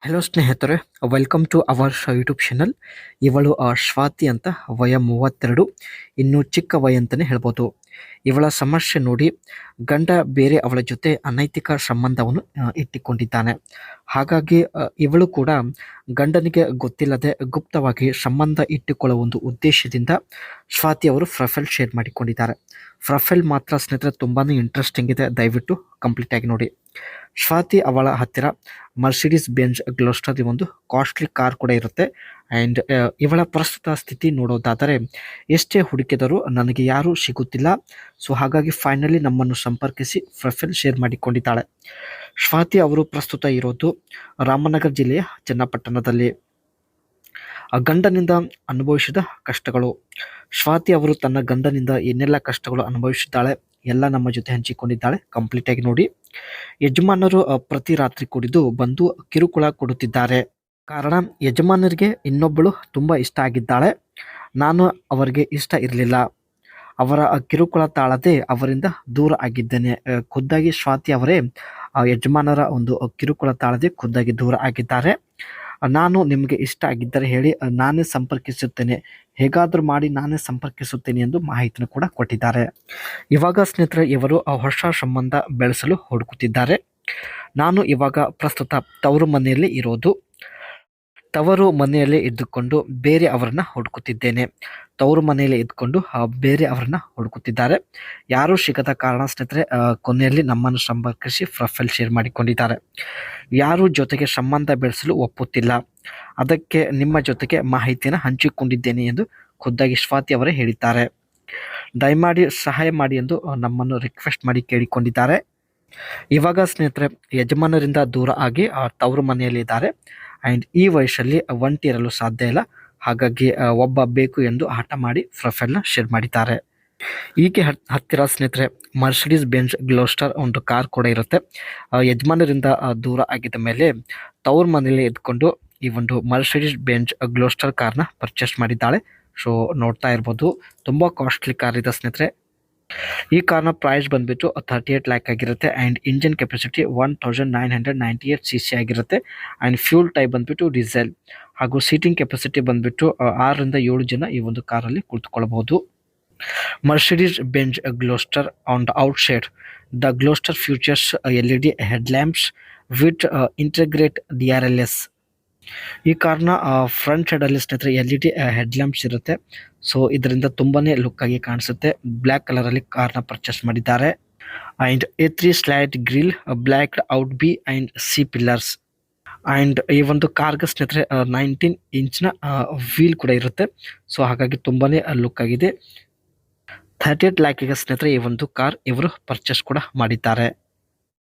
Hello ಸ್ನೇಹಿತರೆ, welcome to our YouTube channel. ಇವಳು ಸ್ವಾತಿ ಅಂತ, ವಯ 32, ಇನ್ನು ಚಿಕ್ಕ ವಯ ಅಂತಲೇ ಹೇಳ್ಬೋದು. ಇವಳ ಸಮಸ್ಯೆ ನೋಡಿ, ಗಂಡ ಬೇರೆ ಅವಳ ಜೊತೆ ಅನೈತಿಕ ಸಂಬಂಧವನ್ನು ಇಟ್ಟುಕೊಂಡಿದ್ದಾನೆ. ಹಾಗಾಗಿ ಇವಳು ಕೂಡ ಗಂಡನಿಗೆ ಗೊತ್ತಿಲ್ಲದೆ ಗುಪ್ತವಾಗಿ ಸಂಬಂಧ ಇಟ್ಟುಕೊಳ್ಳುವ ಒಂದು ಉದ್ದೇಶದಿಂದ ಸ್ವಾತಿ ಅವರು ಪ್ರೊಫೈಲ್ ಶೇರ್ ಮಾಡಿಕೊಂಡಿದ್ದಾರೆ. ಪ್ರೊಫೈಲ್ ಮಾತ್ರ ಸ್ನೇಹಿತರೆ ತುಂಬಾ ಇಂಟ್ರೆಸ್ಟಿಂಗ್ ಇದೆ, ದಯವಿಟ್ಟು ಕಂಪ್ಲೀಟ್ ಆಗಿ ನೋಡಿ. ಸ್ವಾತಿ ಅವಳ ಹತ್ತಿರ ಮರ್ಸಿಡೀಸ್ ಬೆಂಜ್ ಗ್ಲೋಸ್ಟರ್ ಒಂದು ಕಾಸ್ಟ್ಲಿ ಕಾರ್ ಕೂಡ ಇರುತ್ತೆ. ಆ್ಯಂಡ್ ಇವಳ ಪ್ರಸ್ತುತ ಸ್ಥಿತಿ ನೋಡೋದಾದರೆ, ಎಷ್ಟೇ ಹುಡುಕಿದರೂ ನನಗೆ ಯಾರೂ ಸಿಗುತ್ತಿಲ್ಲ, ಸೊ ಹಾಗಾಗಿ ಫೈನಲಿ ನಮ್ಮನ್ನು ಸಂಪರ್ಕಿಸಿ ಪ್ರೊಫೈಲ್ ಶೇರ್ ಮಾಡಿಕೊಂಡಿದ್ದಾಳೆ. ಸ್ವಾತಿ ಅವರು ಪ್ರಸ್ತುತ ಇರೋದು ರಾಮನಗರ ಜಿಲ್ಲೆಯ ಚನ್ನಪಟ್ಟಣದಲ್ಲಿ. ಗಂಡನಿಂದ ಅನುಭವಿಸಿದ ಕಷ್ಟಗಳು. ಸ್ವಾತಿ ಅವರು ತನ್ನ ಗಂಡನಿಂದ ಏನೆಲ್ಲ ಕಷ್ಟಗಳು ಅನುಭವಿಸಿದ್ದಾಳೆ ಎಲ್ಲ ನಮ್ಮ ಜೊತೆ ಹಂಚಿಕೊಂಡಿದ್ದಾಳೆ. ಕಂಪ್ಲೀಟ್ ಆಗಿ ನೋಡಿ. ಯಜಮಾನರು ಪ್ರತಿ ರಾತ್ರಿ ಕುಡಿದು ಬಂದು ಕಿರುಕುಳ ಕೊಡುತ್ತಿದ್ದಾರೆ. ಕಾರಣ, ಯಜಮಾನರಿಗೆ ಇನ್ನೊಬ್ಬಳು ತುಂಬ ಇಷ್ಟ ಆಗಿದ್ದಾಳೆ. ನಾನು ಅವರಿಗೆ ಇಷ್ಟ ಇರಲಿಲ್ಲ. ಅವರ ಕಿರುಕುಳ ತಾಳದೆ ಅವರಿಂದ ದೂರ ಆಗಿದ್ದೇನೆ. ಖುದ್ದಾಗಿ ಸ್ವಾತಿ ಅವರೇ ಯಜಮಾನರ ಒಂದು ಕಿರುಕುಳ ತಾಳದೆ ಖುದ್ದಾಗಿ ದೂರ ಆಗಿದ್ದಾರೆ. ನಾನು ನಿಮಗೆ ಇಷ್ಟ ಆಗಿದ್ದರೆ ಹೇಳಿ, ನಾನೇ ಸಂಪರ್ಕಿಸುತ್ತೇನೆ, ಹೇಗಾದರೂ ಮಾಡಿ ನಾನೇ ಸಂಪರ್ಕಿಸುತ್ತೇನೆ ಎಂದು ಮಾಹಿತಿಯನ್ನು ಕೂಡ ಕೊಟ್ಟಿದ್ದಾರೆ. ಇವಾಗ ಸ್ನೇಹಿತರೆ, ಇವರು ಹೊಸ ಸಂಬಂಧ ಬೆಳೆಸಲು ಹುಡುಕುತ್ತಿದ್ದಾರೆ. ನಾನು ಇವಾಗ ಪ್ರಸ್ತುತ ತವರು ಮನೆಯಲ್ಲಿ ಇರೋದು. ತವರು ಮನೆಯಲ್ಲೇ ಇದ್ದುಕೊಂಡು ಬೇರೆ ಅವರನ್ನ ಹುಡುಕುತ್ತಿದ್ದೇನೆ. ತವರು ಮನೆಯಲ್ಲಿ ಇದ್ದುಕೊಂಡು ಬೇರೆ ಅವರನ್ನ ಹುಡುಕುತ್ತಿದ್ದಾರೆ. ಯಾರೂ ಸಿಗದ ಕಾರಣ ಸ್ನೇಹಿತರೆ, ಕೊನೆಯಲ್ಲಿ ನಮ್ಮನ್ನು ಸಂಪರ್ಕಿಸಿ ಪ್ರೊಫೈಲ್ ಶೇರ್ ಮಾಡಿಕೊಂಡಿದ್ದಾರೆ. ಯಾರು ಜೊತೆಗೆ ಸಂಬಂಧ ಬೆಳೆಸಲು ಒಪ್ಪುತ್ತಿಲ್ಲ, ಅದಕ್ಕೆ ನಿಮ್ಮ ಜೊತೆಗೆ ಮಾಹಿತಿಯನ್ನು ಹಂಚಿಕೊಂಡಿದ್ದೇನೆ ಎಂದು ಖುದ್ದಾಗಿ ಸ್ವಾತಿ ಅವರೇ ಹೇಳಿದ್ದಾರೆ. ದಯಮಾಡಿ ಸಹಾಯ ಮಾಡಿ ಎಂದು ನಮ್ಮನ್ನು ರಿಕ್ವೆಸ್ಟ್ ಮಾಡಿ ಕೇಳಿಕೊಂಡಿದ್ದಾರೆ. ಇವಾಗ ಸ್ನೇಹಿತರೆ, ಯಜಮಾನರಿಂದ ದೂರ ಆಗಿ ತವರು ಮನೆಯಲ್ಲಿದ್ದಾರೆ. ಆ್ಯಂಡ್ ಈ ವಯಸ್ಸಲ್ಲಿ ಒಂಟಿ ಇರಲು ಸಾಧ್ಯ ಇಲ್ಲ. ಹಾಗಾಗಿ ಒಬ್ಬ ಬೇಕು ಎಂದು ಹಠ ಮಾಡಿ ಪ್ರೊಫೈಲ್ನ ಶೇರ್ ಮಾಡಿದ್ದಾರೆ. ಈಕೆ ಹತ್ತಿರ ಸ್ನೇಹಿತರೆ ಮರ್ಸಿಡೀಸ್ ಬೆಂಜ್ ಗ್ಲೋಸ್ಟರ್ ಒಂದು ಕಾರ್ ಕೂಡ ಇರುತ್ತೆ. ಯಜಮಾನರಿಂದ ದೂರ ಆಗಿದ್ದ ಮೇಲೆ ತವ್ರ ಮನೆಯಲ್ಲಿ ಇದ್ಕೊಂಡು ಈ ಒಂದು ಮರ್ಸಿಡೀಸ್ ಬೆಂಜ್ ಗ್ಲೋಸ್ಟರ್ ಕಾರ್ನ ಪರ್ಚೇಸ್ ಮಾಡಿದ್ದಾಳೆ. ಸೊ ನೋಡ್ತಾ ಇರ್ಬೋದು, ತುಂಬ ಕಾಸ್ಟ್ಲಿ ಕಾರ್ ಇದೆ ಸ್ನೇಹಿತರೆ. ಈ ಕಾರ್ನ ಪ್ರೈಸ್ ಬಂದುಬಿಟ್ಟು 38 ಲ್ಯಾಕ್ ಆಗಿರುತ್ತೆ. ಆ್ಯಂಡ್ ಇಂಜಿನ್ ಕೆಪಾಸಿಟಿ 1998 cc ಆಗಿರುತ್ತೆ. ಆ್ಯಂಡ್ ಫ್ಯೂಲ್ ಟೈಪ್ ಬಂದುಬಿಟ್ಟು ಡೀಸೆಲ್. ಹಾಗೂ ಸೀಟಿಂಗ್ ಕೆಪಾಸಿಟಿ ಬಂದುಬಿಟ್ಟು 6 ರಿಂದ 7 ಜನ ಈ ಒಂದು ಕಾರಲ್ಲಿ ಕುಳಿತುಕೊಳ್ಳಬಹುದು. Mercedes Benz Gloster. On the outside, the Gloster features LED headlamps with integrate DRLS. ಈ ಕಾರ್ನ ಫ್ರಂಟ್ ಸೈಡಲ್ಲಿ ಸ್ನೇಹಿತರೆ LED ಹೆಡ್ಲ್ಯಾಂಪ್ಸ್ ಇರುತ್ತೆ. ಸೊ ಇದರಿಂದ ತುಂಬಾನೇ ಲುಕ್ ಆಗಿ ಕಾಣಿಸುತ್ತೆ. ಬ್ಲ್ಯಾಕ್ ಕಲರಲ್ಲಿ ಕಾರ್ನ ಪರ್ಚೇಸ್ ಮಾಡಿದ್ದಾರೆ. And A3 slide grill, black out B and C pillars. And ಈ ಒಂದು ಕಾರ್ಗೆ ಸ್ನೇಹಿತರೆ 19 ಇಂಚ್ನ ವೀಲ್ ಕೂಡ ಇರುತ್ತೆ. ಸೊ ಹಾಗಾಗಿ ತುಂಬಾನೇ ಲುಕ್ ಆಗಿದೆ. 38 ಲ್ಯಾಕಿಗೆ ಸ್ನೇಹಿತರೆ ಈ ಒಂದು ಕಾರ್ ಇವರು ಪರ್ಚೇಸ್ ಕೂಡ ಮಾಡಿದ್ದಾರೆ.